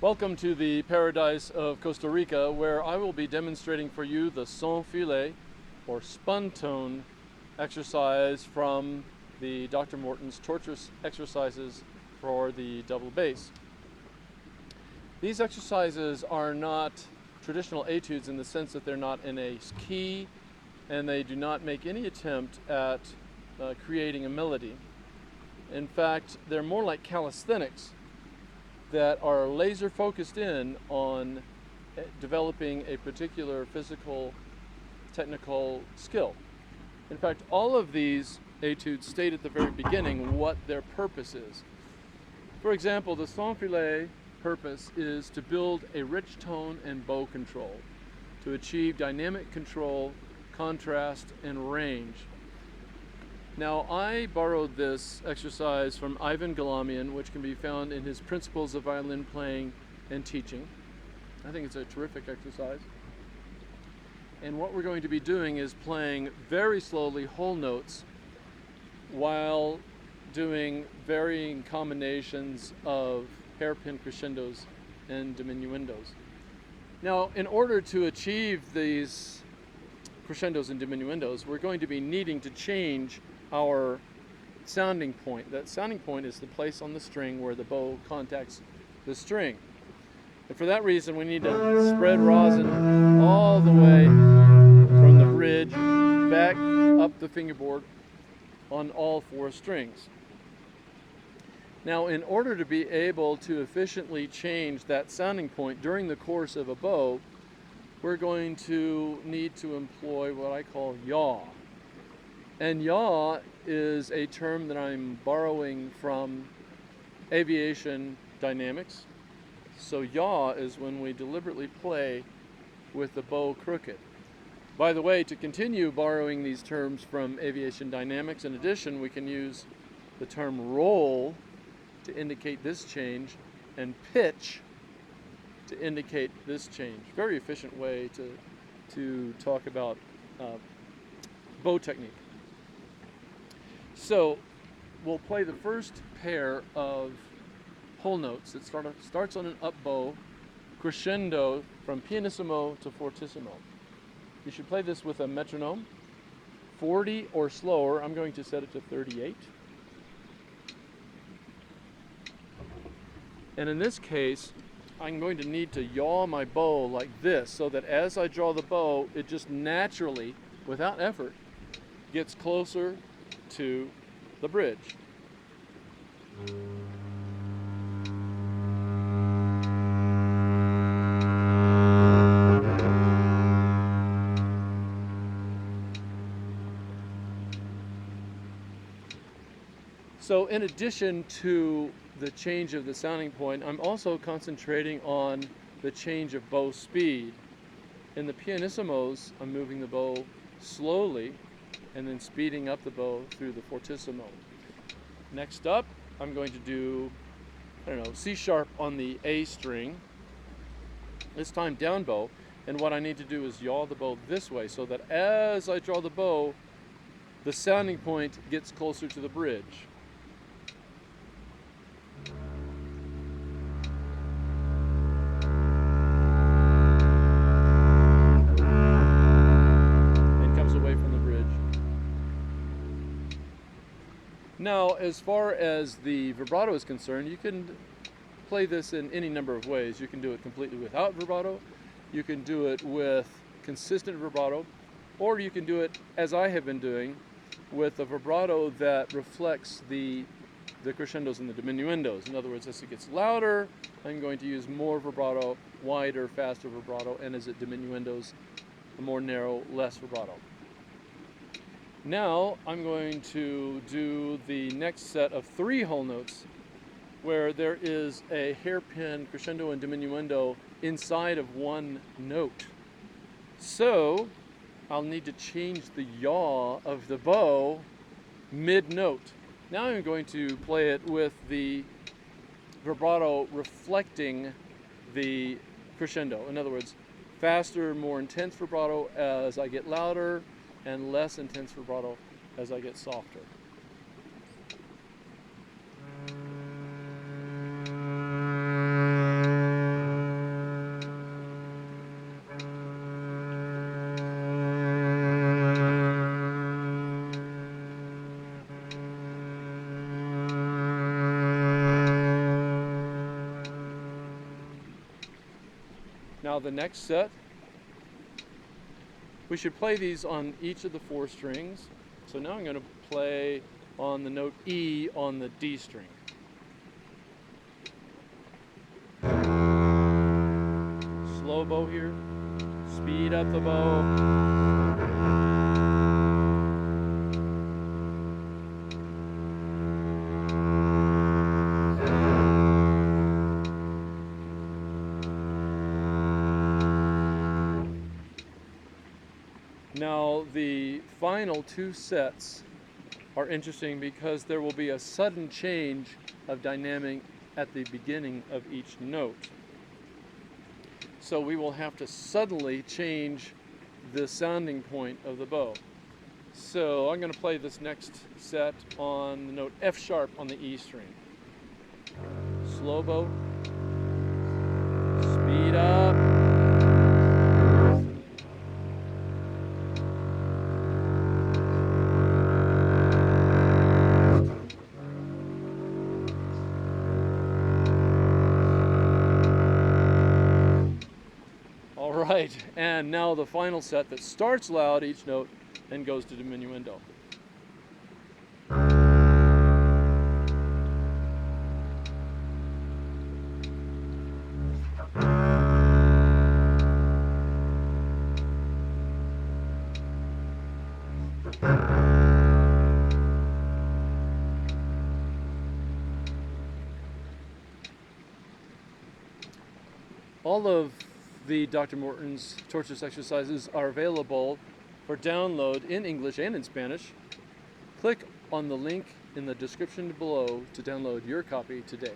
Welcome to the paradise of Costa Rica, where I will be demonstrating for you the Son Filé or spun tone exercise from the Dr. Morton's Torturous exercises for the double bass. These exercises are not traditional etudes in the sense that they're not in a key and they do not make any attempt at creating a melody. In fact, they're more like calisthenics that are laser focused in on developing a particular physical, technical skill. In fact, all of these etudes state at the very beginning what their purpose is. For example, the Son Filé purpose is to build a rich tone and bow control, to achieve dynamic control, contrast, and range. Now, I borrowed this exercise from Ivan Galamian, which can be found in his Principles of Violin Playing and Teaching. I think it's a terrific exercise. And what we're going to be doing is playing very slowly whole notes while doing varying combinations of hairpin crescendos and diminuendos. Now, in order to achieve these crescendos and diminuendos, we're going to be needing to change our sounding point. That sounding point is the place on the string where the bow contacts the string. And for that reason, we need to spread rosin all the way from the bridge back up the fingerboard on all four strings. Now, in order to be able to efficiently change that sounding point during the course of a bow, we're going to need to employ what I call yaw. And yaw is a term that I'm borrowing from aviation dynamics. So yaw is when we deliberately play with the bow crooked. By the way, to continue borrowing these terms from aviation dynamics, in addition, we can use the term roll to indicate this change and pitch to indicate this change. Very efficient way to talk about bow technique. So we'll play the first pair of whole notes. It starts on an up bow, crescendo from pianissimo to fortissimo. You should play this with a metronome, 40 or slower. I'm going to set it to 38. And in this case, I'm going to need to yaw my bow like this so that as I draw the bow, it just naturally, without effort, gets closer to the bridge. So in addition to the change of the sounding point, I'm also concentrating on the change of bow speed. In the pianissimos, I'm moving the bow slowly and then speeding up the bow through the fortissimo. Next up, I'm going to do, C sharp on the A string, this time down bow, and what I need to do is yaw the bow this way so that as I draw the bow, the sounding point gets closer to the bridge. Now, as far as the vibrato is concerned, you can play this in any number of ways. You can do it completely without vibrato, you can do it with consistent vibrato, or you can do it, as I have been doing, with a vibrato that reflects the crescendos and the diminuendos. In other words, as it gets louder, I'm going to use more vibrato, wider, faster vibrato, and as it diminuendos, a more narrow, less vibrato. Now I'm going to do the next set of 3 whole notes where there is a hairpin crescendo and diminuendo inside of one note. So I'll need to change the yaw of the bow mid-note. Now I'm going to play it with the vibrato reflecting the crescendo. In other words, faster, more intense vibrato as I get louder, and less intense vibrato as I get softer. Now the next set, we should play these on each of the 4 strings. So now I'm going to play on the note E on the D string. Slow bow here, speed up the bow. Now the final 2 sets are interesting because there will be a sudden change of dynamic at the beginning of each note. So we will have to suddenly change the sounding point of the bow. So I'm going to play this next set on the note F sharp on the E string. Slow bow, speed up. Right, and now the final set that starts loud each note and goes to diminuendo. All of the Dr. Morton's Torturous exercises are available for download in English and in Spanish. Click on the link in the description below to download your copy today.